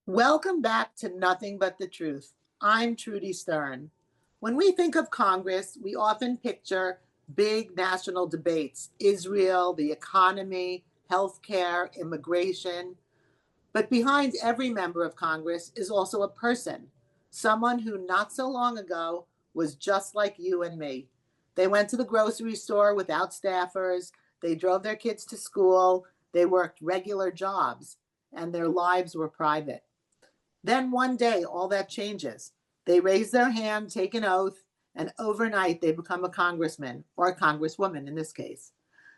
Welcome back to Nothing But the Truth. I'm Trudy Stern. When we think of Congress, we often picture big national debates: Israel, the economy, healthcare, immigration. But behind every member of Congress is also a person, someone who not so long ago was just like you and me. They went to the grocery store without staffers, they drove their kids to school, they worked regular jobs, and their lives were private. Then one day, all that changes. They raise their hand, take an oath, and overnight they become a congressman or a congresswoman in this case.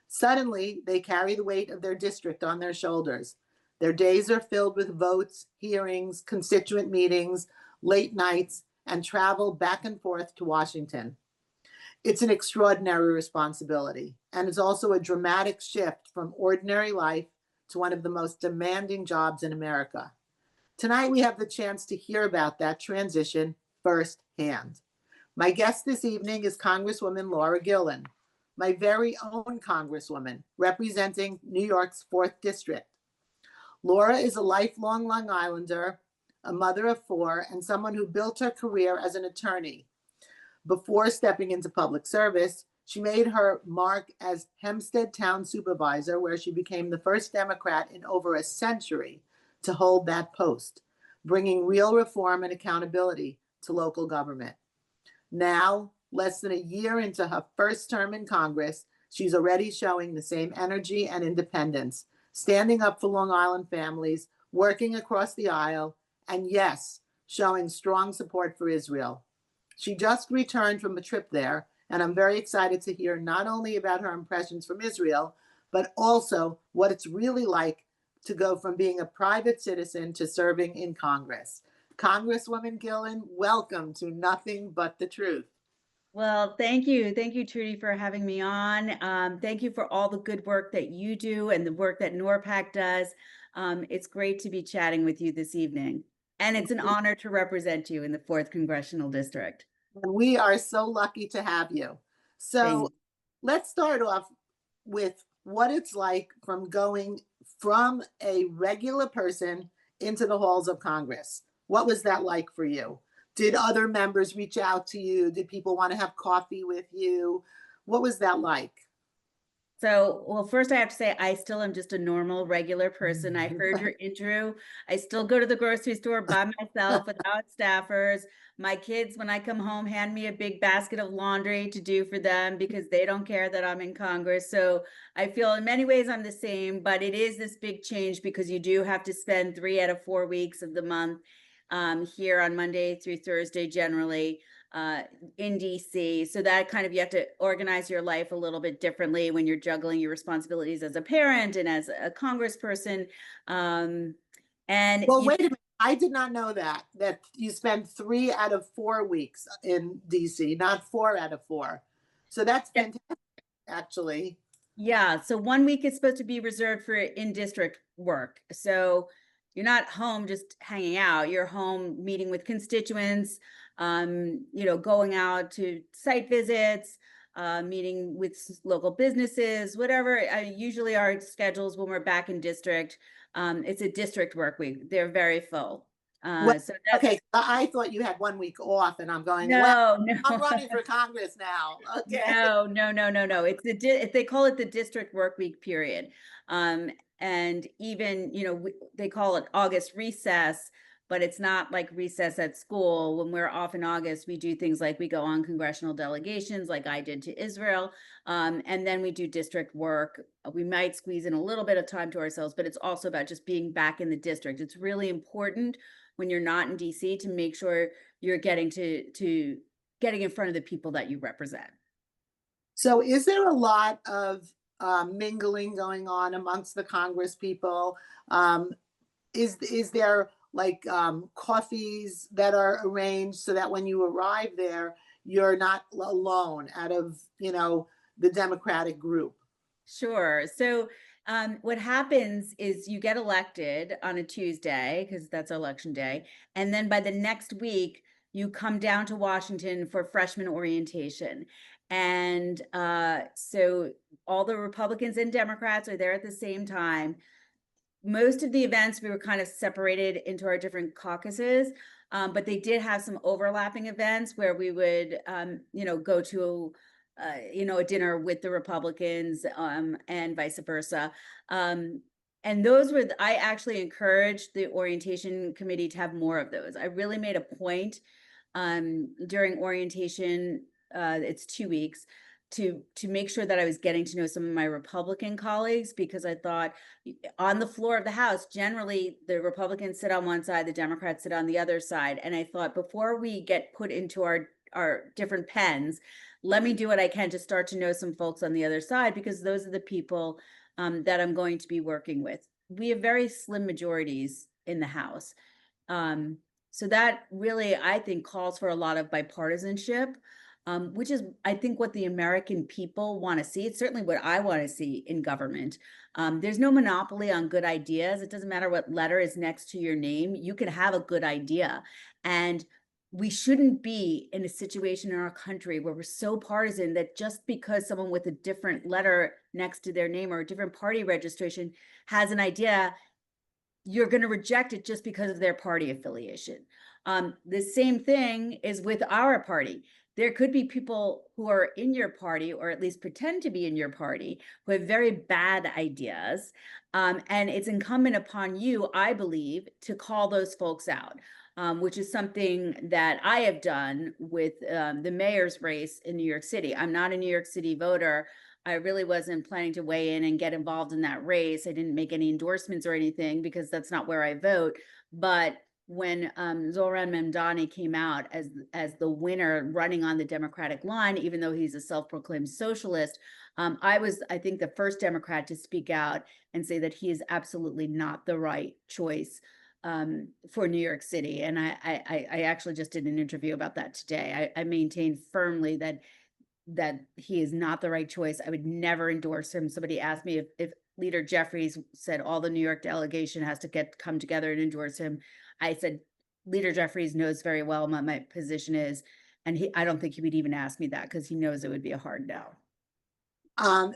Suddenly, they carry the weight of their district on their shoulders. Their days are filled with votes, hearings, constituent meetings, late nights, and travel back and forth to Washington. It's an extraordinary responsibility, and it's also a dramatic shift from ordinary life to one of the most demanding jobs in America. Tonight, we have the chance to hear about that transition firsthand. My guest this evening is Congresswoman Laura Gillen, my very own Congresswoman representing New York's 4th District. Laura is a lifelong Long Islander, a mother of 4, and someone who built her career as an attorney. Before stepping into public service, she made her mark as Hempstead Town Supervisor, where she became the first Democrat in over a century to hold that post, bringing real reform and accountability to local government. Now, less than a year into her first term in Congress, she's already showing the same energy and independence, standing up for Long Island families, working across the aisle, and yes, showing strong support for Israel. She just returned from a trip there, and I'm very excited to hear not only about her impressions from Israel, but also what it's really like to go from being a private citizen to serving in Congress. Congresswoman Gillen, welcome to Nothing But the Truth. Well, thank you. Thank you, Trudy, for having me on. Thank you for all the good work that you do and the work that NORPAC does. It's great to be chatting with you this evening. And it's an honor to represent you in the 4th Congressional District. And we are so lucky to have you. So Thank let's start off with what it's like from going from a regular person into the halls of Congress. What was that like for you? Did other members reach out to you? Did people want to have coffee with you? What was that like? Well, first I have to say, I still am just a normal, regular person. I heard your intro. I still go to the grocery store by myself without staffers. My kids, when I come home, hand me a big basket of laundry to do for them because they don't care that I'm in Congress. So I feel in many ways I'm the same, but it is this big change because you do have to spend 3 out of 4 weeks of the month here on Monday through Thursday generally uh, in DC. So that kind of, you have to organize your life a little bit differently when you're juggling your responsibilities as a parent and as a congressperson. Um, and Well, you, wait a minute. I did not know that you spend 3 out of 4 weeks in DC, not 4 out of 4. So that's fantastic, actually. yeah, so 1 week is supposed to be reserved for in-district work. So you're not home just hanging out. You're home meeting with constituents, going out to site visits, meeting with local businesses, whatever. Usually our schedules when we're back in district, it's a district work week. They're very full. Well, So okay, that's I thought you had 1 week off, and I'm going, well, no, I'm no. running for Congress now. Okay. No, no, no, no, no. They call it the district work week period. And even, they call it August recess, but it's not like recess at school. When we're off in August, we do things like we go on congressional delegations, like I did to Israel. And then we do district work. We might squeeze in a little bit of time to ourselves, but it's also about just being back in the district. It's really important when you're not in DC to make sure you're getting in front of the people that you represent. So, is there a lot of mingling going on amongst the Congress people? Um, is there like coffees that are arranged so that when you arrive there, you're not alone out of the Democratic group? Sure. So, what happens is you get elected on a Tuesday because that's election day. And then by the next week, you come down to Washington for freshman orientation. And so all the Republicans and Democrats are there at the same time. most of the events, we were kind of separated into our different caucuses, but they did have some overlapping events where we would, go to, a dinner with the Republicans, and vice versa. And those were, I actually encouraged the orientation committee to have more of those. I really made a point, during orientation, it's 2 weeks, to make sure that I was getting to know some of my Republican colleagues, because I thought on the floor of the House, generally the Republicans sit on one side, the Democrats sit on the other side. And I thought, before we get put into our different pens, let me do what I can to start to know some folks on the other side, because those are the people, that I'm going to be working with. We have very slim majorities in the House. So that really, I think, calls for a lot of bipartisanship, which is, I think, what the American people want to see. It's certainly what I want to see in government. There's no monopoly on good ideas. It doesn't matter what letter is next to your name. You can have a good idea. And we shouldn't be in a situation in our country where we're so partisan that just because someone with a different letter next to their name or a different party registration has an idea, you're going to reject it just because of their party affiliation. The same thing is with our party. There could be people who are in your party, or at least pretend to be in your party, who have very bad ideas. And it's incumbent upon you, I believe, to call those folks out. Which is something that I have done with the mayor's race in New York City. I'm not a New York City voter. I really wasn't planning to weigh in and get involved in that race. I didn't make any endorsements or anything, because that's not where I vote. But when Zohran Mamdani came out as the winner running on the Democratic line, even though he's a self-proclaimed socialist, I was, I think, the first Democrat to speak out and say that he is absolutely not the right choice for New York City. And I actually just did an interview about that today. I maintain firmly that he is not the right choice. I would never endorse him. Somebody asked me if Leader Jeffries said all the New York delegation has to come together and endorse him. I said, Leader Jeffries knows very well what my position is. And I don't think he would even ask me that, because he knows it would be a hard no.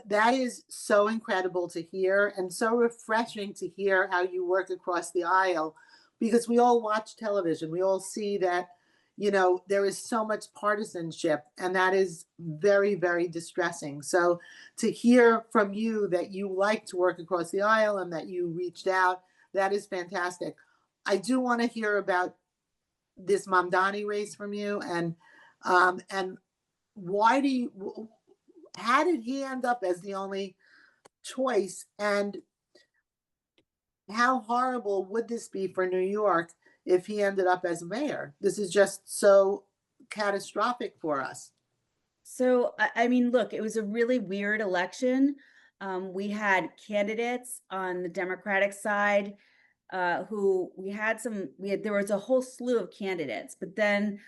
That is so incredible to hear, and so refreshing to hear how you work across the aisle, because we all watch television. We all see that, there is so much partisanship, and that is very, very distressing. So to hear from you that you like to work across the aisle and that you reached out, that is fantastic. I do want to hear about this Mamdani race from you, and why do you, how did he end up as the only choice? And how horrible would this be for New York if he ended up as mayor? This is just so catastrophic for us. So, I mean, look, it was a really weird election. We had candidates on the Democratic side, who there was a whole slew of candidates, but then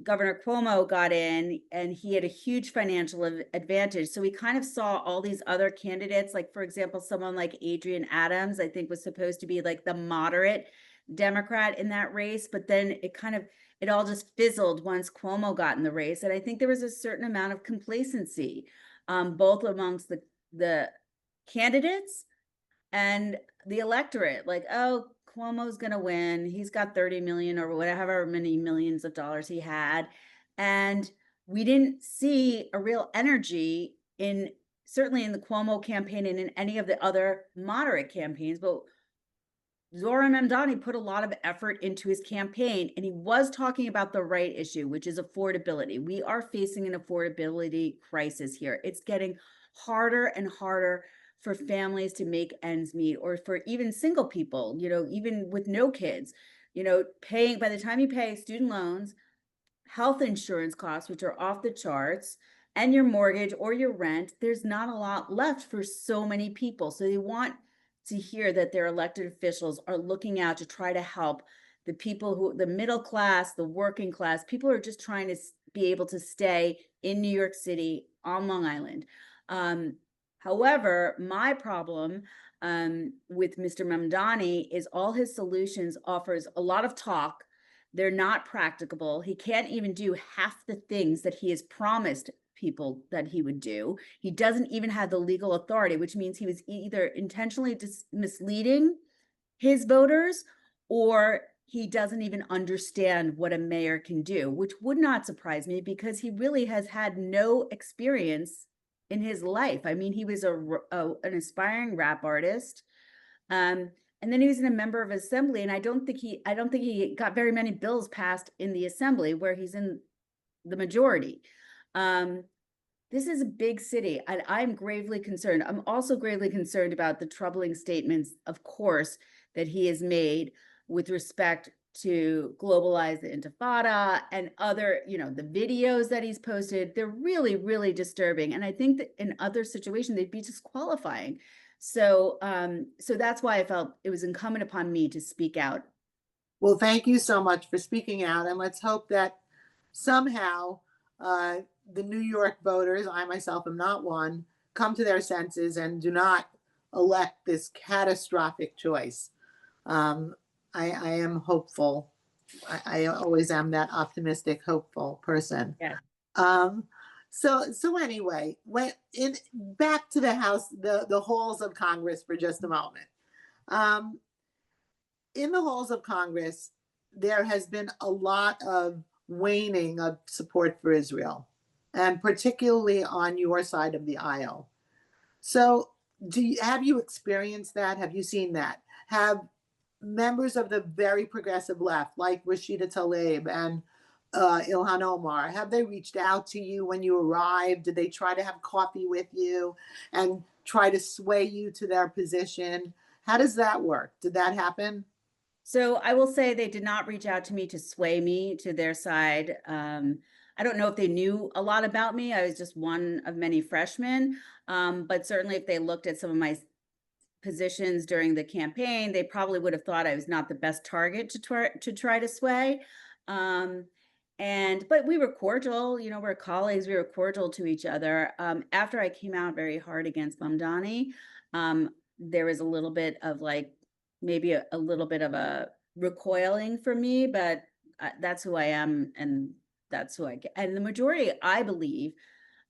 Governor Cuomo got in and he had a huge financial advantage. So we kind of saw all these other candidates, like, for example, someone like Adrienne Adams, I think, was supposed to be like the moderate Democrat in that race, but then it all just fizzled once Cuomo got in the race. And I think there was a certain amount of complacency, both amongst the candidates and the electorate. Like, oh, Cuomo's going to win. He's got 30 million or whatever many millions of dollars he had. And we didn't see a real energy certainly in the Cuomo campaign and in any of the other moderate campaigns. But Zohran Mamdani put a lot of effort into his campaign, and he was talking about the right issue, which is affordability. We are facing an affordability crisis here. It's getting harder and harder for families to make ends meet, or for even single people, even with no kids, paying, by the time you pay student loans, health insurance costs, which are off the charts, and your mortgage or your rent, there's not a lot left for so many people. So they want to hear that their elected officials are looking out to try to help the people the middle class, the working class, people who are just trying to be able to stay in New York City on Long Island. However, my problem with Mr. Mamdani is all his solutions offers a lot of talk. They're not practicable. He can't even do half the things that he has promised people that he would do. He doesn't even have the legal authority, which means he was either intentionally misleading his voters, or he doesn't even understand what a mayor can do, which would not surprise me because he really has had no experience in his life. I mean, he was an aspiring rap artist. And then he was a member of assembly, and I don't think he got very many bills passed in the assembly where he's in the majority. This is a big city, and I'm gravely concerned. I'm also gravely concerned about the troubling statements, of course, that he has made with respect to globalize the intifada and other, the videos that he's posted. They're really, really disturbing. And I think that in other situations, they'd be disqualifying. So that's why I felt it was incumbent upon me to speak out. Well, thank you so much for speaking out. And let's hope that somehow the New York voters, I myself am not one, come to their senses and do not elect this catastrophic choice. I am hopeful. I always am that optimistic, hopeful person. Yeah. So anyway, back to the House, the halls of Congress for just a moment. In the halls of Congress, there has been a lot of waning of support for Israel, and particularly on your side of the aisle. So, have you experienced that? Have you seen that? Have members of the very progressive left, like Rashida Tlaib and Ilhan Omar, have they reached out to you when you arrived? Did they try to have coffee with you and try to sway you to their position? How does that work? Did that happen? So I will say they did not reach out to me to sway me to their side. I don't know if they knew a lot about me. I was just one of many freshmen. But certainly if they looked at some of my positions during the campaign, they probably would have thought I was not the best target to try to sway. But we were cordial, we're colleagues, we were cordial to each other. After I came out very hard against Mamdani, there was a little bit of maybe a little bit of a recoiling for me, but that's who I am, and that's who I get. And the majority, I believe,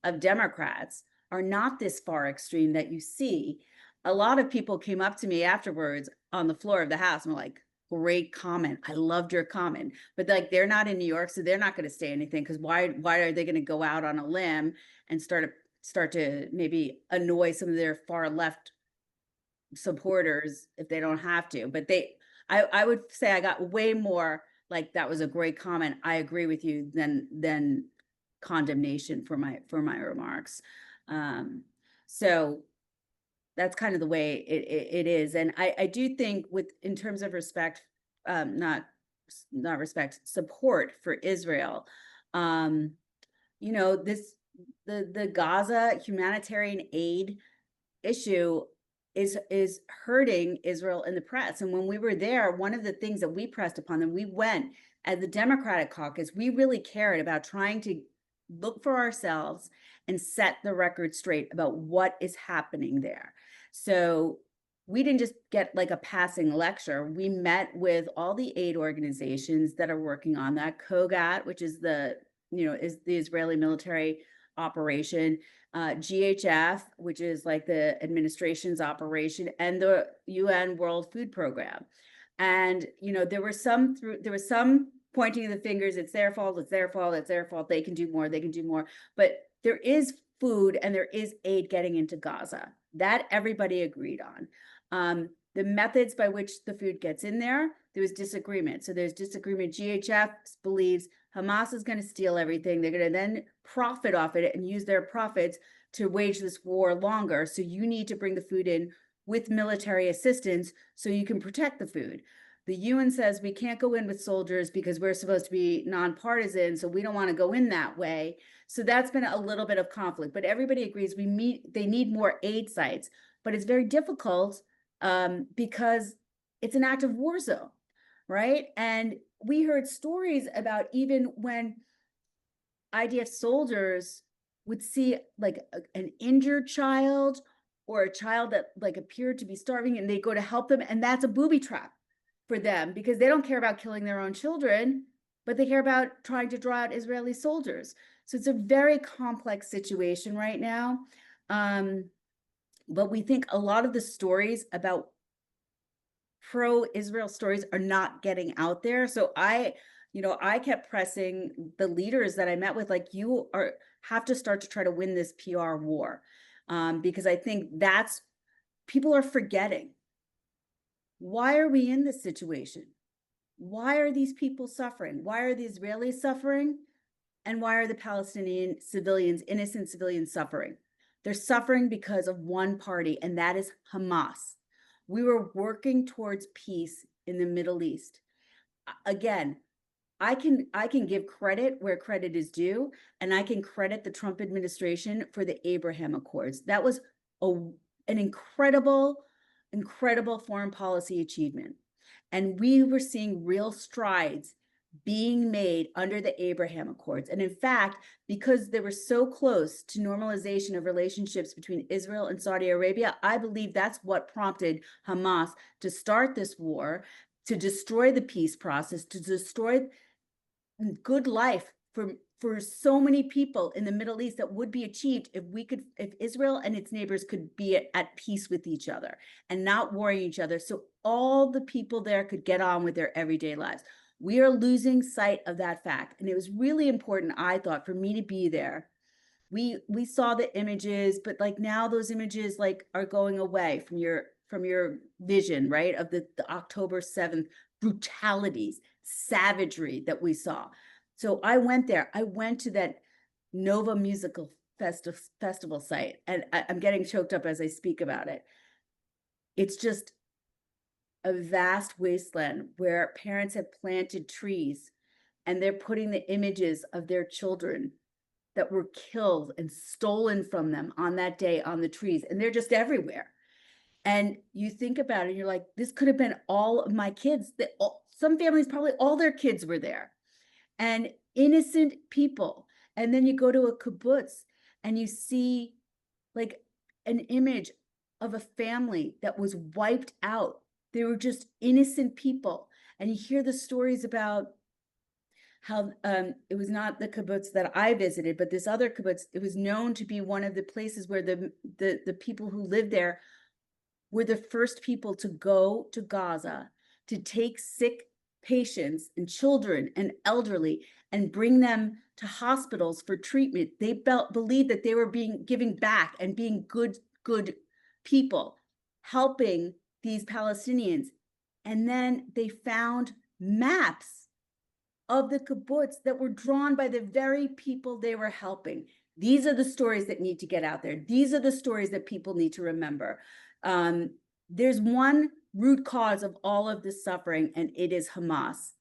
of Democrats are not this far extreme that you see. A lot of people came up to me afterwards on the floor of the House and were like, great comment. I loved your comment. But they're not in New York, so they're not going to say anything, because why are they going to go out on a limb and start to maybe annoy some of their far left supporters if they don't have to? But I would say I got way more like, that was a great comment, I agree with you, than condemnation for my remarks. So that's kind of the way it is. And I do think in terms of respect, not respect, support for Israel, the Gaza humanitarian aid issue is hurting Israel in the press. And when we were there, one of the things that we pressed upon them, we went as the Democratic caucus, we really cared about trying to look for ourselves and set the record straight about what is happening there. So we didn't just get like a passing lecture. We met with all the aid organizations that are working on that. Kogat, which is the Israeli military operation, GHF, which is like the administration's operation, and the UN World Food Program. And there was some pointing the fingers, it's their fault, they can do more. But there is food and there is aid getting into Gaza. That everybody agreed on. The methods by which the food gets in there was disagreement. So there's disagreement. GHF believes Hamas is going to steal everything. They're going to then profit off it and use their profits to wage this war longer. So you need to bring the food in with military assistance so you can protect the food. The UN says we can't go in with soldiers because we're supposed to be nonpartisan, so we don't want to go in that way. So that's been a little bit of conflict, but everybody agrees they need more aid sites, but it's very difficult because it's an active war zone, right? And we heard stories about even when IDF soldiers would see like an injured child or a child that like appeared to be starving, and they go to help them, and that's a booby trap for them because they don't care about killing their own children. but they care about trying to draw out Israeli soldiers. So it's a very complex situation right now. But we think a lot of the stories about pro-Israel stories are not getting out there. So I kept pressing the leaders that I met with, like, you have to start to try to win this PR war. Because I think that's people are forgetting. Why are we in this situation? Why are these people suffering? Why are the Israelis suffering? And why are the Palestinian civilians, innocent civilians, suffering? They're suffering because of one party, and that is Hamas. We were working towards peace in the Middle East. Again, I can give credit where credit is due, and I can credit the Trump administration for the Abraham Accords. That was an incredible, incredible foreign policy achievement. And we were seeing real strides being made under the Abraham Accords. And in fact, because they were so close to normalization of relationships between Israel and Saudi Arabia, I believe that's what prompted Hamas to start this war, to destroy the peace process, to destroy good life for so many people in the Middle East that would be achieved if Israel and its neighbors could be at peace with each other and not warring each other, so all the people there could get on with their everyday lives. We are losing sight of that fact, and it was really important, I thought, for me to be there. We saw the images, but like now those images like are going away from your vision, right, of the October 7th brutalities, savagery that we saw. So I went there. I went to that Nova Musical Festival site, and I'm getting choked up as I speak about it. It's just a vast wasteland where parents have planted trees and they're putting the images of their children that were killed and stolen from them on that day on the trees, and they're just everywhere. And you think about it, and you're like, this could have been all of my kids. Some families, probably all their kids were there, and innocent people. And then you go to a kibbutz and you see like an image of a family that was wiped out. They were just innocent people. And you hear the stories about how it was not the kibbutz that I visited, but this other kibbutz. It was known to be one of the places where the people who lived there were the first people to go to Gaza to take sick patients and children and elderly and bring them to hospitals for treatment. They believed that they were giving back and being good people, helping these Palestinians. And then they found maps of the kibbutz that were drawn by the very people they were helping. These are the stories that need to get out there. These are the stories that people need to remember. There's one root cause of all of this suffering, and it is Hamas.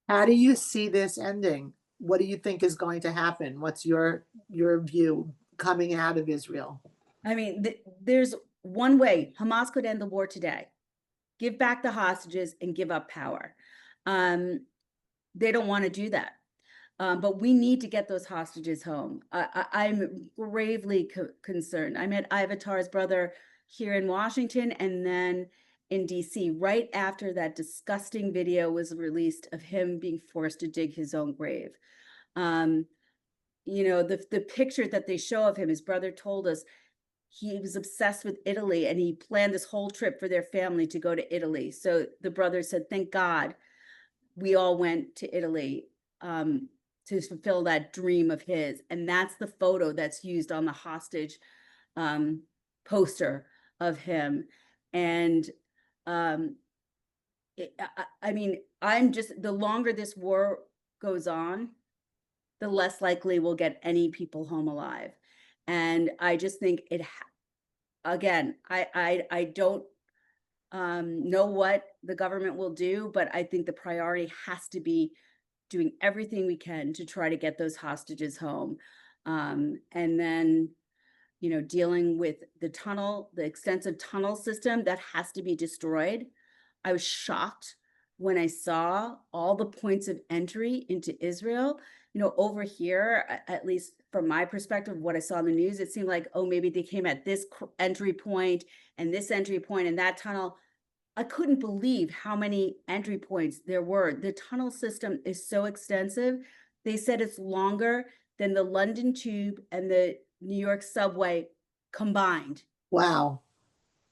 How do you see this ending? What do you think is going to happen? What's your view coming out of Israel? I mean, there's one way Hamas could end the war today: give back the hostages and give up power. They don't want to do that. But we need to get those hostages home. I'm gravely concerned. I met Ivatar's brother here in Washington and then in DC right after that disgusting video was released of him being forced to dig his own grave. The picture that they show of him, his brother told us he was obsessed with Italy and he planned this whole trip for their family to go to Italy. So the brother said, thank God we all went to Italy to fulfill that dream of his. And that's the photo that's used on the hostage poster of him. And the longer this war goes on, the less likely we'll get any people home alive. And I just think again, I don't know what the government will do, but I think the priority has to be doing everything we can to try to get those hostages home. And then, dealing with the extensive tunnel system that has to be destroyed. I was shocked when I saw all the points of entry into Israel. Over here, at least from my perspective, what I saw in the news, it seemed like, oh, maybe they came at this entry point and this entry point and that tunnel. I couldn't believe how many entry points there were. The tunnel system is so extensive. They said it's longer than the London Tube and the New York subway combined. Wow.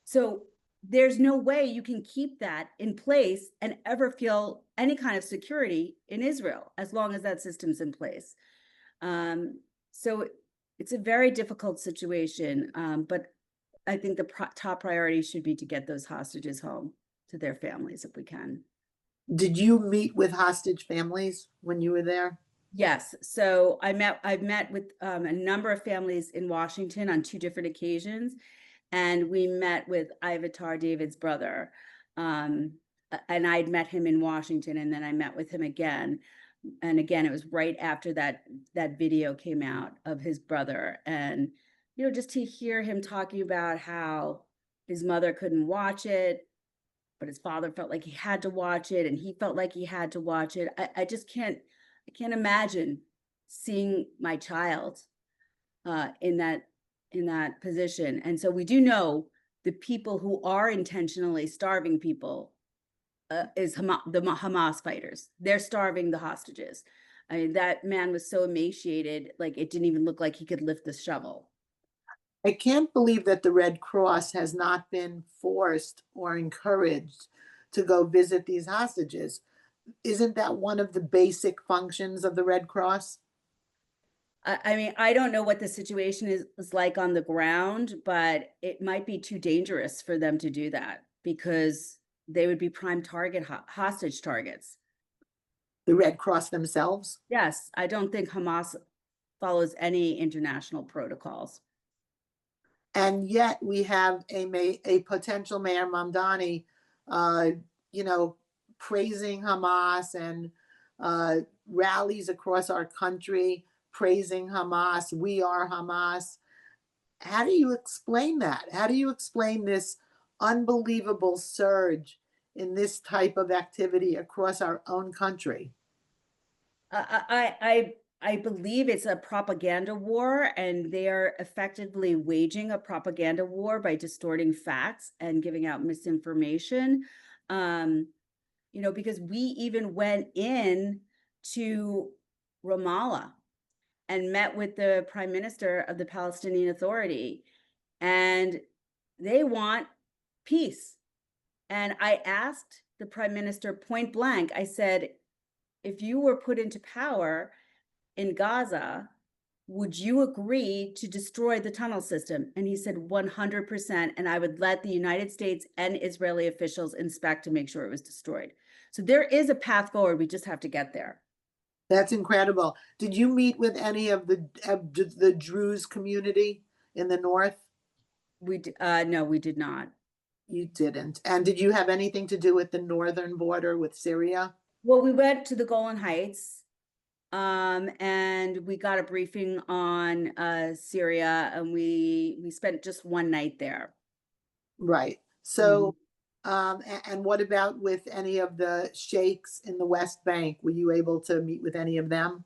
So there's no way you can keep that in place and ever feel any kind of security in Israel as long as that system's in place. So it's a very difficult situation, but I think the top priority should be to get those hostages home to their families if we can. Did you meet with hostage families when you were there? Yes, so I've met with a number of families in Washington on 2 different occasions, and we met with Ivatar, David's brother. And I'd met him in Washington, and then I met with him again. And again, it was right after that video came out of his brother. And, just to hear him talking about how his mother couldn't watch it, but his father felt like he had to watch it, and he felt like he had to watch it. I just can't imagine seeing my child in that position. And so we do know the people who are intentionally starving people is the Hamas fighters. They're starving the hostages. I mean, that man was so emaciated, like it didn't even look like he could lift the shovel. I can't believe that the Red Cross has not been forced or encouraged to go visit these hostages. Isn't that one of the basic functions of the Red Cross? I mean, I don't know what the situation is like on the ground, but it might be too dangerous for them to do that because they would be prime target hostage targets. The Red Cross themselves? Yes, I don't think Hamas follows any international protocols. And yet we have a potential Mayor Mamdani, uh, you know, praising Hamas and rallies across our country praising Hamas. We are Hamas. How do you explain that? How do you explain this unbelievable surge in this type of activity across our own country? I believe it's a propaganda war, and they are effectively waging a propaganda war by distorting facts and giving out misinformation. Because we even went in to Ramallah and met with the prime minister of the Palestinian Authority, and they want peace. And I asked the prime minister point blank, I said, if you were put into power in Gaza, would you agree to destroy the tunnel system? And he said 100%. And I would let the United States and Israeli officials inspect to make sure it was destroyed. So there is a path forward. We just have to get there. That's incredible. Did you meet with any of the Druze community in the north? No, we did not. You didn't. And did you have anything to do with the northern border with Syria? Well, we went to the Golan Heights, and we got a briefing on Syria, and we spent just one night there. Right. So, and what about with any of the sheikhs in the West Bank? Were you able to meet with any of them?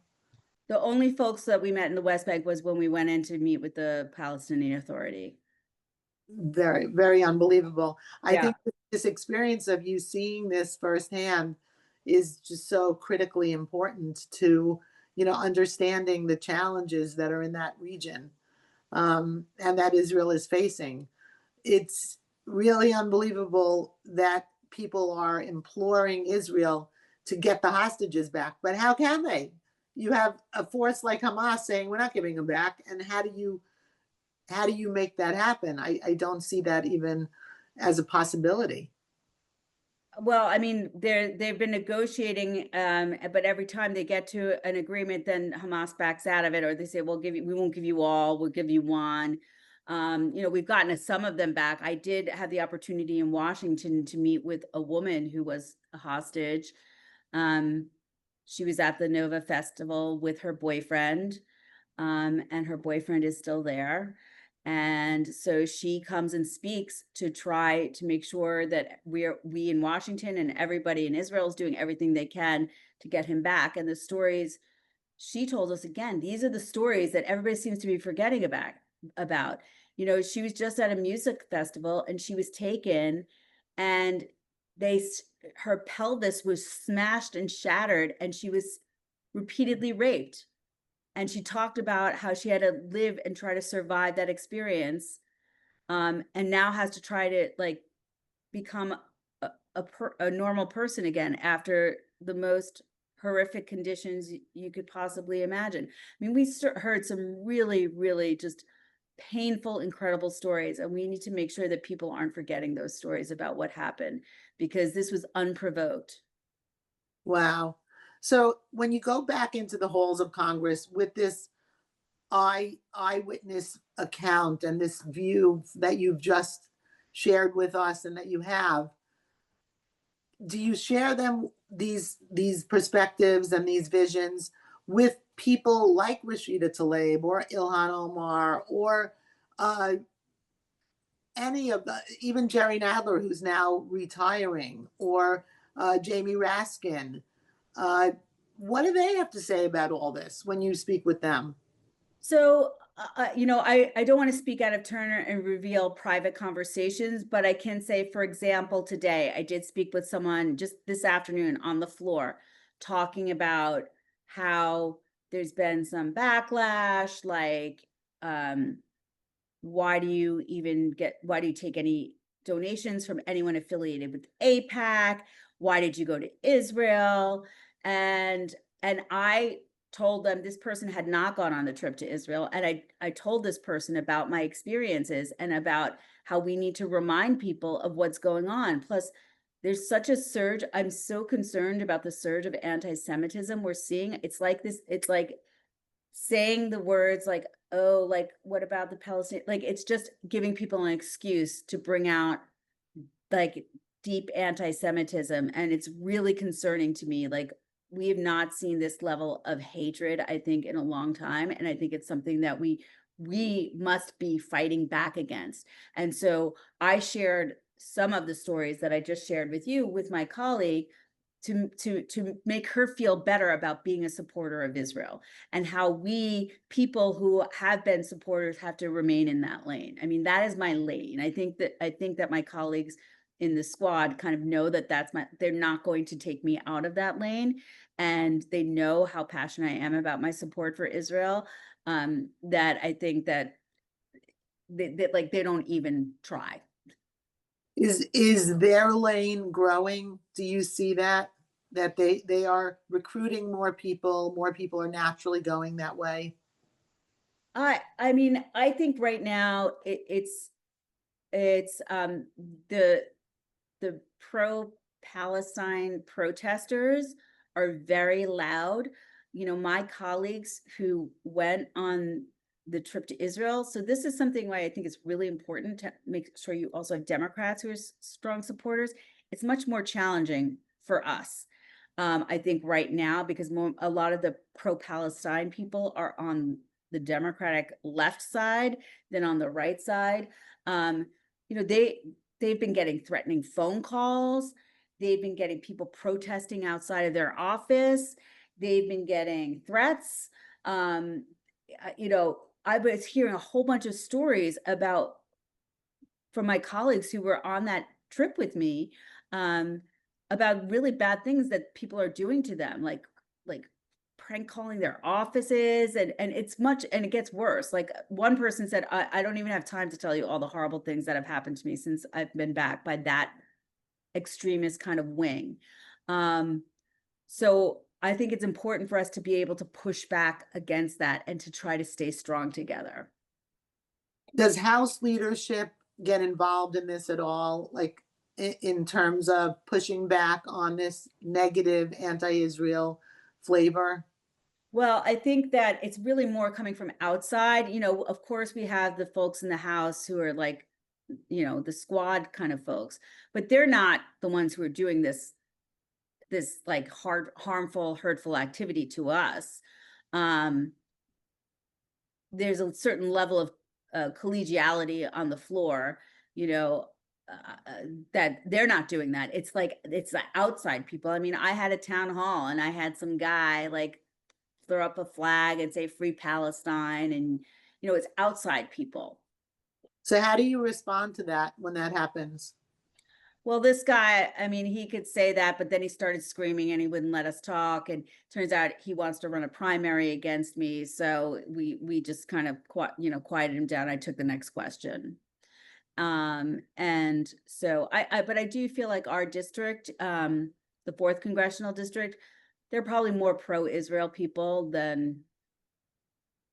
The only folks that we met in the West Bank was when we went in to meet with the Palestinian Authority. Very, very unbelievable. I Yeah. think this experience of you seeing this firsthand is just so critically important to, understanding the challenges that are in that region, and that Israel is facing. It's really unbelievable that people are imploring Israel to get the hostages back. But how can they? You have a force like Hamas saying we're not giving them back, and how do you make that happen? I don't see that even as a possibility. Well, I mean, they've been negotiating, but every time they get to an agreement, then Hamas backs out of it, or they say, we won't give you all, we'll give you one. We've gotten some of them back. I did have the opportunity in Washington to meet with a woman who was a hostage. She was at the Nova Festival with her boyfriend, and her boyfriend is still there. And so she comes and speaks to try to make sure that we in Washington and everybody in Israel is doing everything they can to get him back. And the stories she told us, again, these are the stories that everybody seems to be forgetting about. She was just at a music festival and she was taken, and her pelvis was smashed and shattered, and she was repeatedly raped. And she talked about how she had to live and try to survive that experience, and now has to try to like become a normal person again after the most horrific conditions you could possibly imagine. I mean, we heard some really, really just painful, incredible stories, and we need to make sure that people aren't forgetting those stories about what happened, because this was unprovoked. Wow. So when you go back into the halls of Congress with this eyewitness account and this view that you've just shared with us and that you have, do you share them, these perspectives and these visions, with people like Rashida Tlaib or Ilhan Omar or uh, any of the, even Jerry Nadler, who's now retiring, or Jamie Raskin? Uh, what do they have to say about all this when you speak with them? So, I don't want to speak out of turn and reveal private conversations, but I can say, for example, today I did speak with someone just this afternoon on the floor talking about how there's been some backlash, like, um, why do you take any donations from anyone affiliated with APAC? Why did you go to Israel? And I told them this person had not gone on the trip to Israel. And I told this person about my experiences and about how we need to remind people of what's going on. Plus, there's such a surge. I'm so concerned about the surge of anti-Semitism we're seeing. It's like saying the words like, oh, like, what about the Palestinian? Like, it's just giving people an excuse to bring out like deep anti-Semitism. And it's really concerning to me. Like, we have not seen this level of hatred, I think, in a long time. And I think it's something that we must be fighting back against. And so I shared some of the stories that I just shared with you with my colleague to make her feel better about being a supporter of Israel, and how we people who have been supporters have to remain in that lane. I mean, that is my lane. I think that my colleagues in the squad kind of know that they're not going to take me out of that lane, and they know how passionate I am about my support for Israel. That I think that they don't even try. Is their lane growing? Do you see that they are recruiting more people are naturally going that way? I mean, I think right now it's the the pro-Palestine protesters are very loud. My colleagues who went on the trip to Israel. So this is something why I think it's really important to make sure you also have Democrats who are strong supporters. It's much more challenging for us. I think right now, because a lot of the pro-Palestine people are on the Democratic left side than on the right side. Um, they've been getting threatening phone calls. They've been getting people protesting outside of their office. They've been getting threats. Um, I was hearing a whole bunch of stories from my colleagues who were on that trip with me, um, about really bad things that people are doing to them, like prank calling their offices, and it gets worse. Like, one person said, I don't even have time to tell you all the horrible things that have happened to me since I've been back by that extremist kind of wing. Um, so I think it's important for us to be able to push back against that and to try to stay strong together. Does House leadership get involved in this at all? Like in terms of pushing back on this negative anti-Israel flavor? Well, I think that it's really more coming from outside. Of course, we have the folks in the House who are like, the squad kind of folks, but they're not the ones who are doing this like harmful, hurtful activity to us. Um, there's a certain level of collegiality on the floor, you know, that they're not doing that. It's the outside people. I mean, I had a town hall and I had some guy like throw up a flag and say free Palestine, and it's outside people. So how do you respond to that when that happens? Well, this guy, I mean, he could say that, but then he started screaming and he wouldn't let us talk. And turns out he wants to run a primary against me. So we just kind of quieted him down. I took the next question. And so but I do feel like our district, the 4th congressional district, they're probably more pro-Israel people than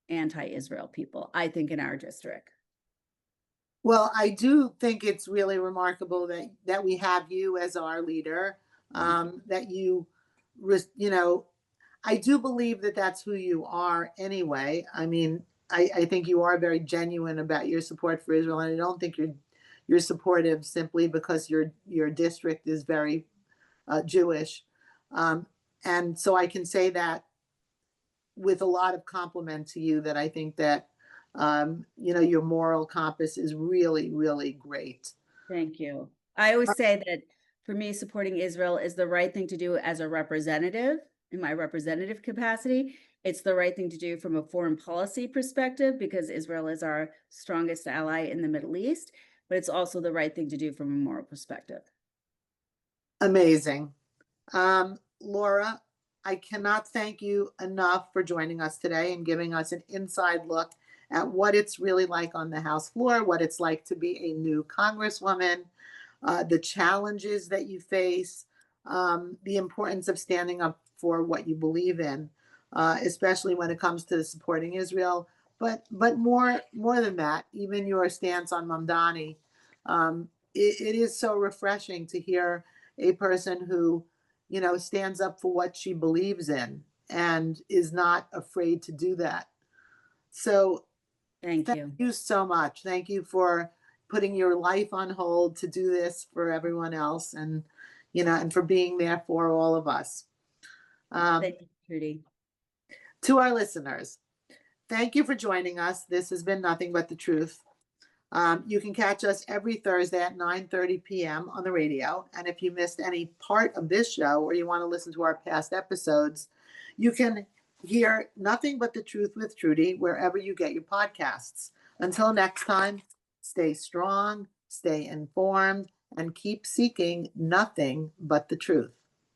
anti-Israel people, I think, in our district. Well, I do think it's really remarkable that we have you as our leader. That you know, I do believe that that's who you are anyway. I mean, I think you are very genuine about your support for Israel, and I don't think you're supportive simply because your district is very Jewish. Um, and so I can say that with a lot of compliment to you, that I think that your moral compass is really, really great. Thank you. I always say that for me, supporting Israel is the right thing to do as a representative, in my representative capacity. It's the right thing to do from a foreign policy perspective because Israel is our strongest ally in the Middle East, but it's also the right thing to do from a moral perspective. Amazing. Laura, I cannot thank you enough for joining us today and giving us an inside look at what it's really like on the House floor, what it's like to be a new Congresswoman, the challenges that you face, the importance of standing up for what you believe in, especially when it comes to supporting Israel. But more than that, even your stance on Mamdani, it is so refreshing to hear a person who stands up for what she believes in and is not afraid to do that. So Thank thank you. you so much. Thank you for putting your life on hold to do this for everyone else, and for being there for all of us. Thank you, Trudy. To our listeners, thank you for joining us. This has been Nothing But the Truth. You can catch us every Thursday at 9:30 p.m. on the radio. And if you missed any part of this show or you want to listen to our past episodes, you can hear Nothing But the Truth with Trudy wherever you get your podcasts. Until next time, stay strong, stay informed, and keep seeking nothing but the truth.